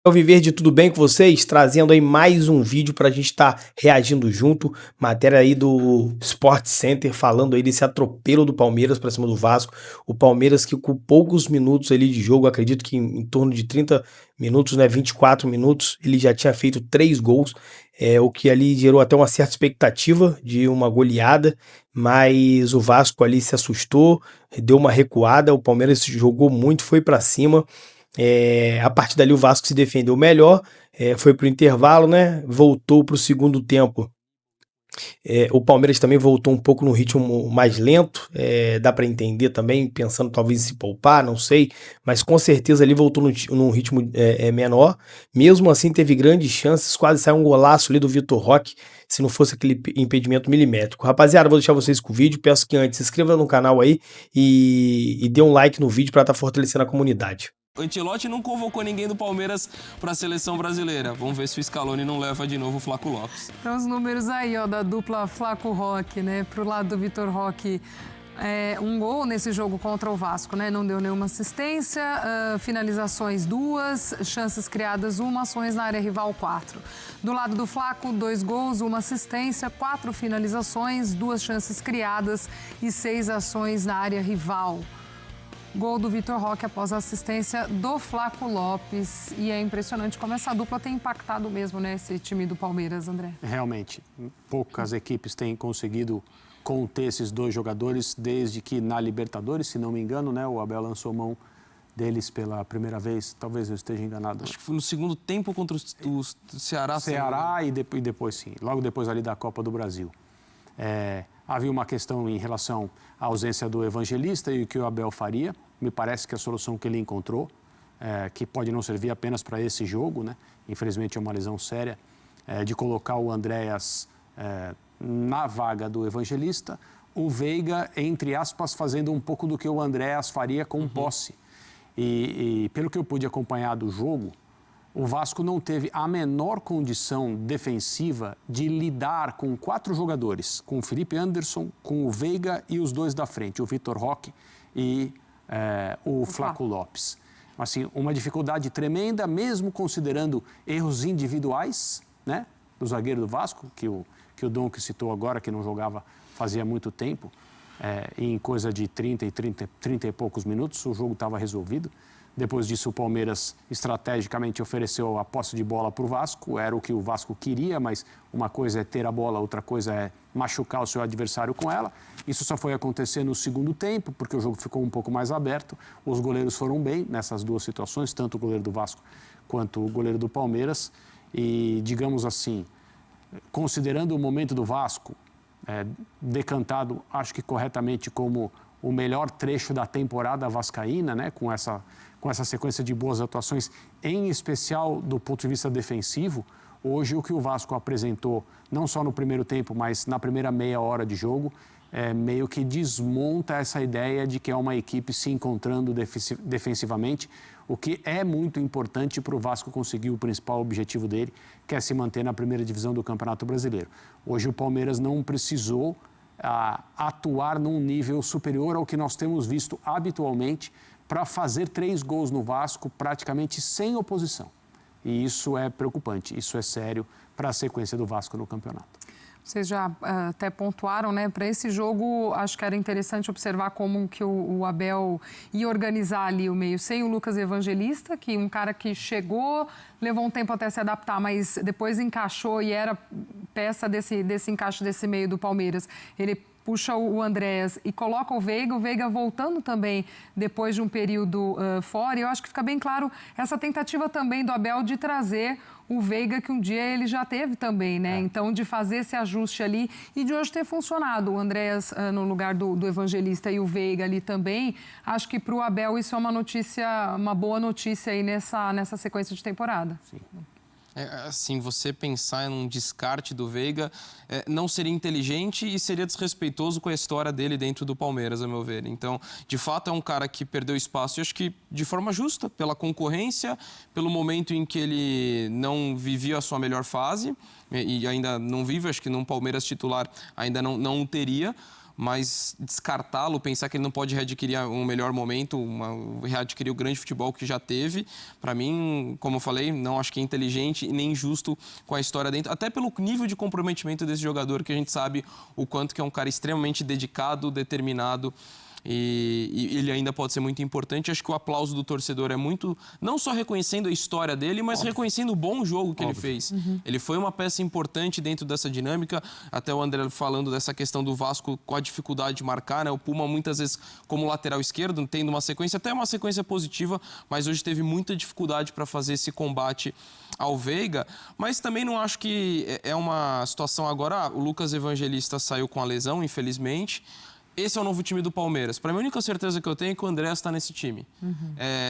Alviverde, tudo bem com vocês? Trazendo aí mais um vídeo para a gente estar reagindo junto. Matéria aí do Sport Center falando aí desse atropelo do Palmeiras para cima do Vasco. O Palmeiras que com poucos minutos ali de jogo, acredito que em torno de 30 minutos, né, 24 minutos, ele já tinha feito 3 gols, o que ali gerou até uma certa expectativa de uma goleada, mas o Vasco ali se assustou, deu uma recuada, o Palmeiras jogou muito, foi para cima. A partir dali o Vasco se defendeu melhor, foi para o intervalo, né? Voltou para o segundo tempo. O Palmeiras também voltou um pouco no ritmo mais lento, dá para entender também, pensando talvez em se poupar, não sei, mas com certeza ali voltou num ritmo menor. Mesmo assim, teve grandes chances, quase saiu um golaço ali do Vitor Roque, se não fosse aquele impedimento milimétrico. Rapaziada, vou deixar vocês com o vídeo. Peço que antes se inscreva no canal aí e dê um like no vídeo para estar fortalecendo a comunidade. O Ancelotti não convocou ninguém do Palmeiras para a seleção brasileira. Vamos ver se o Scaloni não leva de novo o Flaco Lopes. Então os números aí, ó, da dupla Flaco-Roque, né? Pro lado do Vitor Roque, um gol nesse jogo contra o Vasco, né? Não deu nenhuma assistência, finalizações 2, chances criadas 1, ações na área rival 4. Do lado do Flaco, 2 gols, 1 assistência, 4 finalizações, 2 chances criadas e 6 ações na área rival. Gol do Vitor Roque após a assistência do Flaco Lopes. E é impressionante como essa dupla tem impactado mesmo, né, esse time do Palmeiras, André. Realmente, poucas equipes têm conseguido conter esses dois jogadores desde que na Libertadores, se não me engano, né, o Abel lançou mão deles pela primeira vez, talvez eu esteja enganado. Acho que foi no segundo tempo contra o Ceará. Ceará e depois sim, logo depois ali da Copa do Brasil. Havia uma questão em relação à ausência do Evangelista e o que o Abel faria. Me parece que a solução que ele encontrou, que pode não servir apenas para esse jogo, né? Infelizmente é uma lesão séria, de colocar o Andréas na vaga do Evangelista, o Veiga, entre aspas, fazendo um pouco do que o Andréas faria com posse. E pelo que eu pude acompanhar do jogo, o Vasco não teve a menor condição defensiva de lidar com 4 jogadores, com o Felipe Anderson, com o Veiga e os 2 da frente, o Vitor Roque e o Flaco Lopes. Assim, uma dificuldade tremenda, mesmo considerando erros individuais, né, do zagueiro do Vasco, que o Dom que citou agora, que não jogava fazia muito tempo, em coisa de 30 e poucos minutos, o jogo estava resolvido. Depois disso, o Palmeiras estrategicamente ofereceu a posse de bola para o Vasco. Era o que o Vasco queria, mas uma coisa é ter a bola, outra coisa é machucar o seu adversário com ela. Isso só foi acontecer no segundo tempo, porque o jogo ficou um pouco mais aberto. Os goleiros foram bem nessas duas situações, tanto o goleiro do Vasco quanto o goleiro do Palmeiras. E, digamos assim, considerando o momento do Vasco, decantado, acho que corretamente, como o melhor trecho da temporada vascaína, né, com essa sequência de boas atuações, em especial do ponto de vista defensivo. Hoje, o que o Vasco apresentou, não só no primeiro tempo, mas na primeira meia hora de jogo, meio que desmonta essa ideia de que é uma equipe se encontrando defensivamente, o que é muito importante para o Vasco conseguir o principal objetivo dele, que é se manter na primeira divisão do Campeonato Brasileiro. Hoje, o Palmeiras não precisou atuar num nível superior ao que nós temos visto habitualmente para fazer 3 gols no Vasco praticamente sem oposição. E isso é preocupante, isso é sério para a sequência do Vasco no campeonato. Vocês já até pontuaram, né? Para esse jogo, acho que era interessante observar como que o Abel ia organizar ali o meio sem o Lucas Evangelista, que um cara que chegou, levou um tempo até se adaptar, mas depois encaixou e era peça desse encaixe desse meio do Palmeiras. Ele puxa o Andréas e coloca o Veiga voltando também depois de um período fora. E eu acho que fica bem claro essa tentativa também do Abel de trazer o Veiga, que um dia ele já teve também, né? Então, de fazer esse ajuste ali e de hoje ter funcionado. O Andréas no lugar do Evangelista e o Veiga ali também. Acho que para o Abel isso é uma boa notícia aí nessa sequência de temporada. Sim. Assim, você pensar em um descarte do Veiga não seria inteligente e seria desrespeitoso com a história dele dentro do Palmeiras, a meu ver. Então, de fato, é um cara que perdeu espaço e acho que de forma justa, pela concorrência, pelo momento em que ele não vivia a sua melhor fase e ainda não vive, acho que num Palmeiras titular ainda não teria. mas descartá-lo, pensar que ele não pode readquirir um melhor momento, readquirir o grande futebol que já teve, para mim, como eu falei, não acho que é inteligente e nem justo com a história dentro, até pelo nível de comprometimento desse jogador, que a gente sabe o quanto que é um cara extremamente dedicado, determinado, e ele ainda pode ser muito importante. Acho que o aplauso do torcedor é muito, não só reconhecendo a história dele, mas reconhecendo o bom jogo que ele fez. Ele foi uma peça importante dentro dessa dinâmica, até o André falando dessa questão do Vasco com a dificuldade de marcar, né? O Puma muitas vezes como lateral esquerdo, tendo uma sequência, até uma sequência positiva, mas hoje teve muita dificuldade para fazer esse combate ao Veiga, mas também não acho que é uma situação agora, o Lucas Evangelista saiu com a lesão, infelizmente. Esse é o novo time do Palmeiras. Para mim, a única certeza que eu tenho é que o André está nesse time.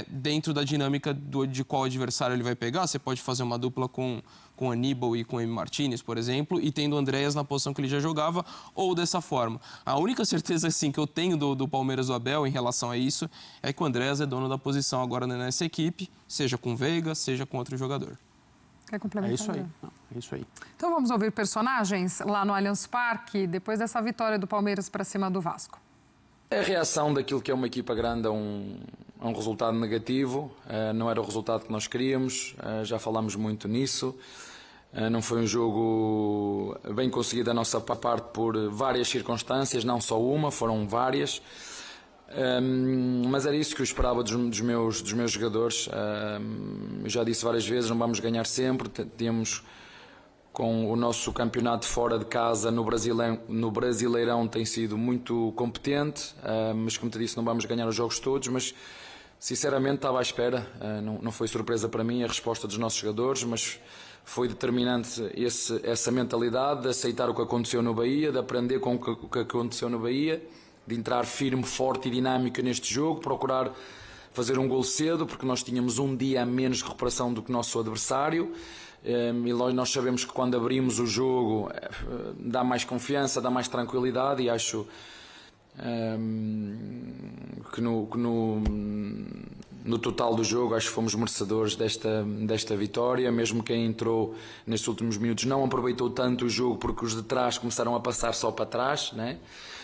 Dentro da dinâmica de qual adversário ele vai pegar, você pode fazer uma dupla com Aníbal e com o M. Martínez, por exemplo, e tendo o Andréas na posição que ele já jogava, ou dessa forma. A única certeza assim, que eu tenho do Palmeiras do Abel em relação a isso é que o Andréas é dono da posição agora nessa equipe, seja com Veiga, seja com outro jogador. Quer complementar? É isso aí. Não, é isso aí. Então vamos ouvir personagens lá no Allianz Parque, depois dessa vitória do Palmeiras para cima do Vasco. É a reação daquilo que é uma equipa grande a um resultado negativo. Não era o resultado que nós queríamos, já falámos muito nisso. Não foi um jogo bem conseguido da nossa parte por várias circunstâncias, não só uma, foram várias. Mas era isso que eu esperava dos meus jogadores. Eu já disse várias vezes, não vamos ganhar sempre. Temos, com o nosso campeonato fora de casa no Brasileirão tem sido muito competente, mas como te disse, não vamos ganhar os jogos todos, mas sinceramente estava à espera. Não foi surpresa para mim a resposta dos nossos jogadores, mas foi determinante essa mentalidade de aceitar o que aconteceu no Bahia, de aprender com o que aconteceu no Bahia, de entrar firme, forte e dinâmico neste jogo, procurar fazer um gol cedo, porque nós tínhamos um dia a menos de recuperação do que o nosso adversário, e nós sabemos que quando abrimos o jogo dá mais confiança, dá mais tranquilidade, e acho que no total do jogo acho que fomos merecedores desta vitória. Mesmo quem entrou nestes últimos minutos não aproveitou tanto o jogo, porque os de trás começaram a passar só para trás, né?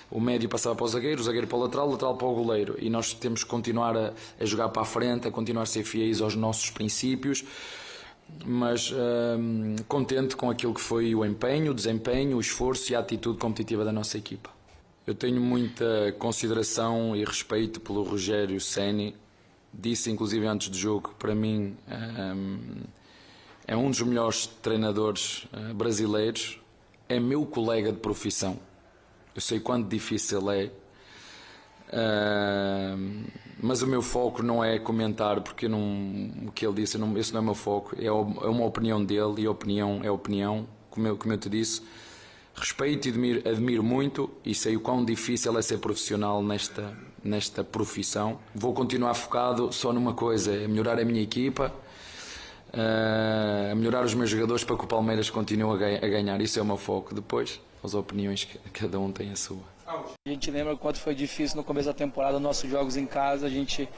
O médio passava para o zagueiro para o lateral para o goleiro, e nós temos que continuar a jogar para a frente, a continuar a ser fiéis aos nossos princípios, mas contente com aquilo que foi o empenho, o desempenho, o esforço e a atitude competitiva da nossa equipa. Eu tenho muita consideração e respeito pelo Rogério Ceni. Disse inclusive antes do jogo que para mim é um dos melhores treinadores brasileiros, é meu colega de profissão. Eu sei quanto difícil é, mas o meu foco não é comentar, porque o que ele disse, esse não é o meu foco, é uma opinião dele, e a opinião é opinião, como eu te disse. Respeito e admiro muito, e sei o quão difícil é ser profissional nesta profissão. Vou continuar focado só numa coisa, é melhorar a minha equipa, a melhorar os meus jogadores para que o Palmeiras continue a ganhar. Isso é o meu foco. Depois, as opiniões, cada um tem a sua. A gente lembra o quanto foi difícil no começo da temporada, nossos jogos em casa. A gente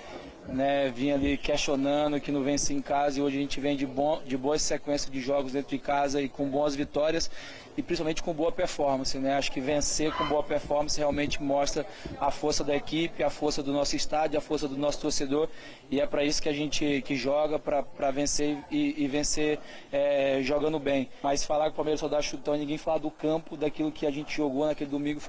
vinha ali questionando que não vence em casa, e hoje a gente vem de boas sequências de jogos dentro de casa e com boas vitórias, e principalmente com boa performance, né? Acho que vencer com boa performance realmente mostra a força da equipe, a força do nosso estádio, a força do nosso torcedor, e é para isso que a gente joga, para vencer e vencer jogando bem. Mas falar que o Palmeiras só dá chutão e ninguém falar do campo, daquilo que a gente jogou naquele domingo,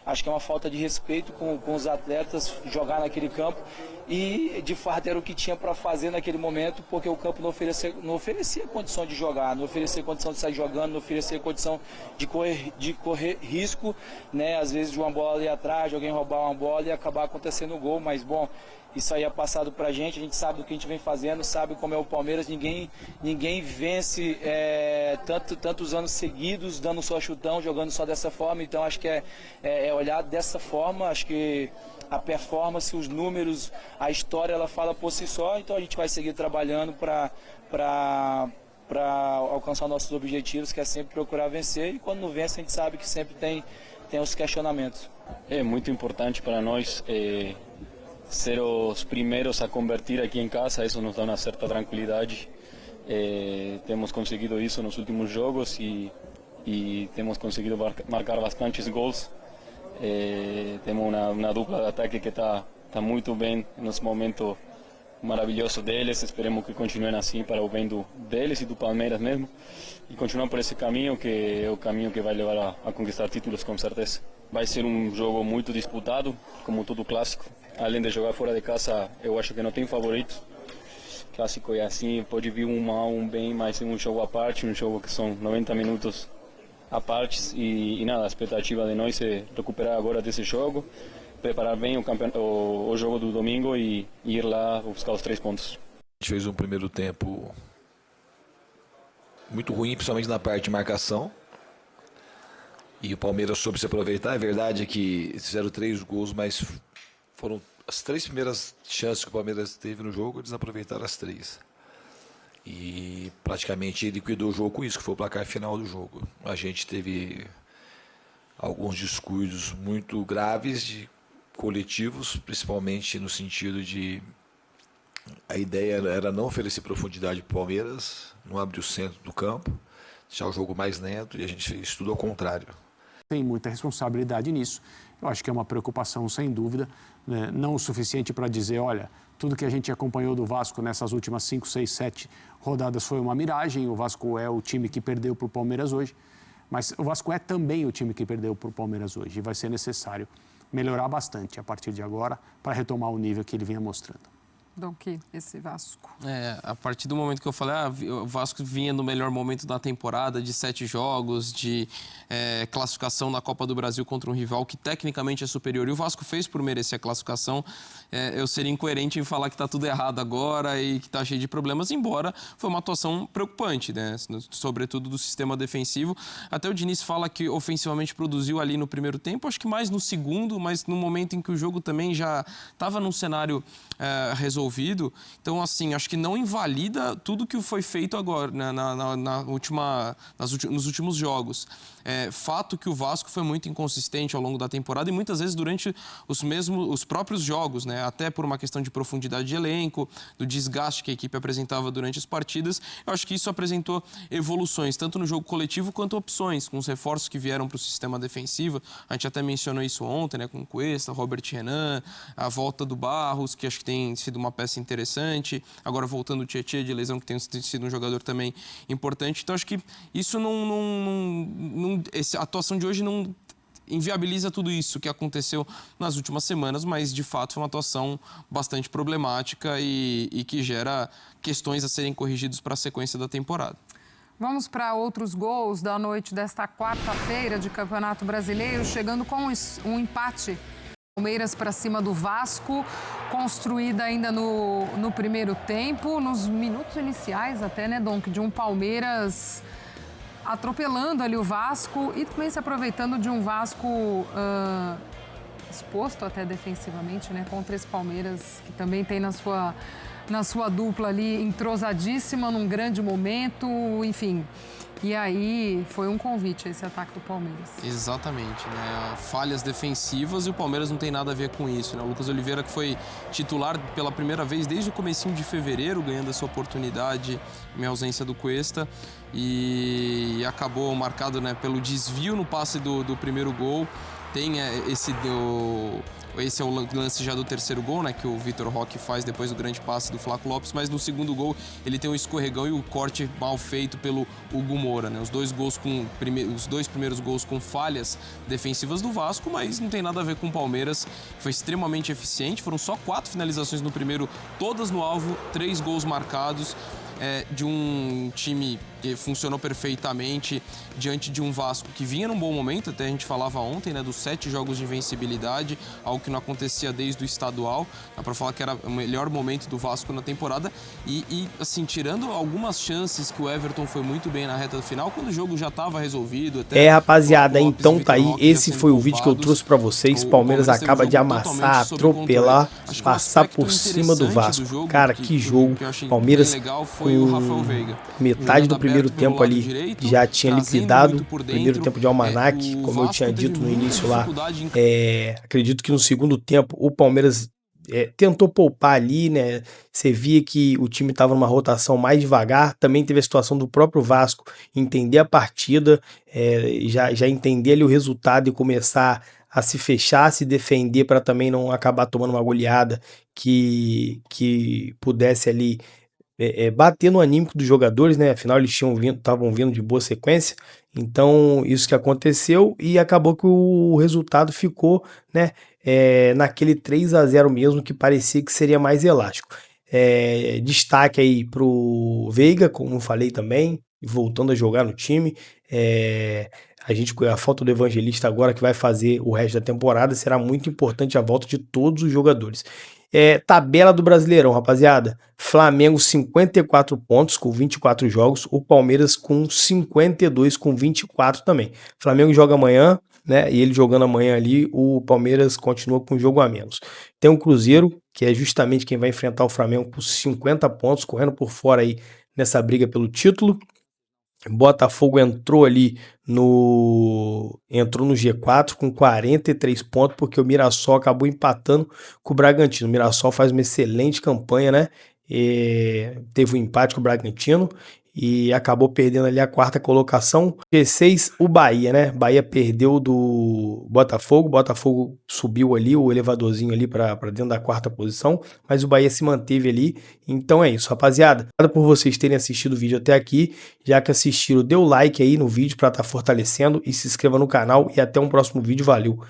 acho que é uma falta de respeito com os atletas jogar naquele campo, e de fato era o que tinha para fazer naquele momento, porque o campo não oferecia condição de jogar, não oferecia condição de sair jogando, não oferecia condição de correr risco, né? Às vezes de uma bola ali atrás, de alguém roubar uma bola e acabar acontecendo o gol, mas bom, isso aí é passado pra gente, a gente sabe do que a gente vem fazendo, sabe como é o Palmeiras, ninguém vence tantos anos seguidos dando só chutão, jogando só dessa forma. Então acho que é olhar dessa forma. Acho que a performance, os números, a história, ela fala por si só, então a gente vai seguir trabalhando para alcançar nossos objetivos, que é sempre procurar vencer, e quando não vence a gente sabe que sempre tem os questionamentos. É muito importante para nós ser os primeiros a convertir aqui em casa. Isso nos dá uma certa tranquilidade. Temos conseguido isso nos últimos jogos, e temos conseguido marcar bastantes gols. Temos uma dupla de ataque que está muito bem nesse momento maravilhoso deles. Esperemos que continuem assim para o bem deles e do Palmeiras mesmo. E continuar por esse caminho, que é o caminho que vai levar a conquistar títulos com certeza. Vai ser um jogo muito disputado, como todo clássico. Além de jogar fora de casa, eu acho que não tem favorito. Clássico é assim, pode vir um mal, um bem, mas é um jogo à parte, um jogo que são 90 minutos à parte. E nada, a expectativa de nós é recuperar agora desse jogo, preparar bem o jogo do domingo e ir lá buscar os 3 pontos. A gente fez um primeiro tempo muito ruim, principalmente na parte de marcação. E o Palmeiras soube se aproveitar. É verdade que fizeram 3 gols, mas foram as 3 primeiras chances que o Palmeiras teve no jogo, eles aproveitaram as 3. E praticamente liquidou o jogo com isso, que foi o placar final do jogo. A gente teve alguns descuidos muito graves de coletivos, principalmente no sentido de a ideia era não oferecer profundidade para o Palmeiras, não abrir o centro do campo, deixar o jogo mais lento, e a gente fez tudo ao contrário. Tem muita responsabilidade nisso. Eu acho que é uma preocupação, sem dúvida, né? Não o suficiente para dizer, olha, tudo que a gente acompanhou do Vasco nessas últimas 5, 6, 7 rodadas foi uma miragem. O Vasco é o time que perdeu para o Palmeiras hoje. Mas o Vasco é também o time que perdeu para o Palmeiras hoje. E vai ser necessário melhorar bastante a partir de agora para retomar o nível que ele vinha mostrando. Donqui, esse Vasco. A partir do momento que eu falei, o Vasco vinha no melhor momento da temporada, de 7 jogos, de classificação na Copa do Brasil contra um rival que tecnicamente é superior. E o Vasco fez por merecer a classificação. Eu seria incoerente em falar que está tudo errado agora e que está cheio de problemas, embora foi uma atuação preocupante, né? Sobretudo do sistema defensivo. Até o Diniz fala que ofensivamente produziu ali no primeiro tempo, acho que mais no segundo, mas no momento em que o jogo também já estava num cenário resolvido. Então, assim, acho que não invalida tudo que foi feito agora, né, nos últimos jogos. Fato que o Vasco foi muito inconsistente ao longo da temporada e muitas vezes durante os próprios jogos, né? Até por uma questão de profundidade de elenco, do desgaste que a equipe apresentava durante as partidas. Eu acho que isso apresentou evoluções, tanto no jogo coletivo quanto opções, com os reforços que vieram para o sistema defensivo. A gente até mencionou isso ontem, né? Com o Cuesta, Robert Renan, a volta do Barros, que acho que tem sido uma peça interessante. Agora voltando o Tietê de lesão, que tem sido um jogador também importante. Então acho que isso a atuação de hoje não inviabiliza tudo isso que aconteceu nas últimas semanas, mas de fato foi uma atuação bastante problemática e que gera questões a serem corrigidas para a sequência da temporada. Vamos para outros gols da noite desta quarta-feira de Campeonato Brasileiro, chegando com um empate. Palmeiras para cima do Vasco, construída ainda no primeiro tempo, nos minutos iniciais até, né, Donk, de um Palmeiras atropelando ali o Vasco e também se aproveitando de um Vasco exposto até defensivamente, né, contra esse Palmeiras, que também tem na sua dupla ali entrosadíssima, num grande momento, enfim. E aí foi um convite esse ataque do Palmeiras. Exatamente, né? Falhas defensivas e o Palmeiras não tem nada a ver com isso, né? O Lucas Oliveira, que foi titular pela primeira vez desde o comecinho de fevereiro, ganhando essa oportunidade em ausência do Cuesta, e acabou marcado, né, pelo desvio no passe do primeiro gol. Tem esse é o lance já do terceiro gol, né, que o Vitor Roque faz depois do grande passe do Flaco Lopes, mas no segundo gol ele tem um escorregão e o corte mal feito pelo Hugo Moura, né? Os dois primeiros gols com falhas defensivas do Vasco, mas não tem nada a ver com o Palmeiras, foi extremamente eficiente, foram só 4 finalizações no primeiro, todas no alvo, 3 gols marcados. De um time que funcionou perfeitamente diante de um Vasco que vinha num bom momento, até a gente falava ontem, né, dos 7 jogos de invencibilidade, algo que não acontecia desde o estadual. Dá pra falar que era o melhor momento do Vasco na temporada e assim, tirando algumas chances que o Everton foi muito bem na reta final, quando o jogo já estava resolvido. Até rapaziada, então tá aí, esse foi o vídeo que eu trouxe pra vocês. Palmeiras acaba de amassar, atropelar, passar por cima do Vasco. Cara, que jogo. Palmeiras com metade do primeiro tempo ali já tinha liquidado o primeiro tempo de Almanac, como eu tinha dito no início lá. Acredito que no segundo tempo o Palmeiras tentou poupar ali, né? Você via que o time estava numa rotação mais devagar. Também teve a situação do próprio Vasco entender a partida, já entender ali o resultado e começar a se fechar, a se defender para também não acabar tomando uma goleada que pudesse ali bater no anímico dos jogadores, né? Afinal, eles estavam vindo de boa sequência. Então, isso que aconteceu e acabou que o resultado ficou, né, naquele 3-0 mesmo, que parecia que seria mais elástico. Destaque aí pro Veiga, como eu falei também, voltando a jogar no time. A falta do Evangelista agora, que vai fazer o resto da temporada, será muito importante a volta de todos os jogadores. Tabela do Brasileirão, rapaziada. Flamengo 54 pontos com 24 jogos, o Palmeiras com 52 com 24 também. Flamengo joga amanhã, né? E ele jogando amanhã ali, o Palmeiras continua com um jogo a menos. Tem o Cruzeiro, que é justamente quem vai enfrentar o Flamengo, com 50 pontos, correndo por fora aí nessa briga pelo título. Botafogo entrou no G4 com 43 pontos, porque o Mirassol acabou empatando com o Bragantino. O Mirassol faz uma excelente campanha, né? Teve um empate com o Bragantino e acabou perdendo ali a 4ª colocação. G6, o Bahia, né? Bahia perdeu do Botafogo. Botafogo subiu ali o elevadorzinho ali para dentro da 4ª posição, mas o Bahia se manteve ali. Então é isso, rapaziada. Obrigado por vocês terem assistido o vídeo até aqui. Já que assistiram, dê o like aí no vídeo para estar fortalecendo e se inscreva no canal. E até um próximo vídeo. Valeu!